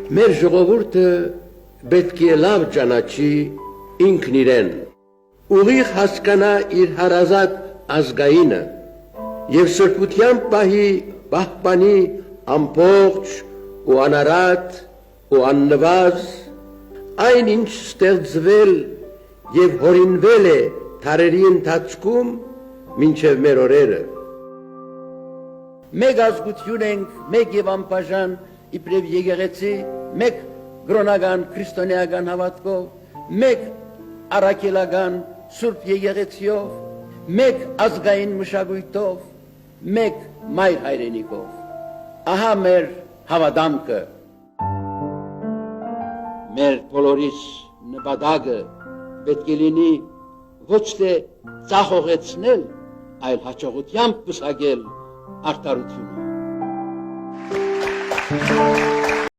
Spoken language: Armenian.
Մեր ժողովուրդը պետք է լավ ճանաչի ինքն իրեն, ուղիղ հասկանա իր հարազատ ազգայինը եւ սրբությամբ պահի պահպանի ամբողջ ու անարատ ու աննվազ այն ինչ ստեղծվել եւ հորինվել է թարերի ընթացքում մինչև մեր օրերը։ Մեկ ազգություն ենք, մեկ եւ անբաժան իբրև եկեղեցի, մեկ գրոնական քրիստոնեական հավատքով, մեկ առաքելական սուրբ եկեղեցիով, մեկ ազգային մշակույթով, մեկ մայր հայրենիքով։ Ահա մեր հավատամքը։ Մեր բոլորիս նպատակը պետք է լինի ոչ թե ծախողեցնել, այլ հաջողությամբ պսակել արդարությունը։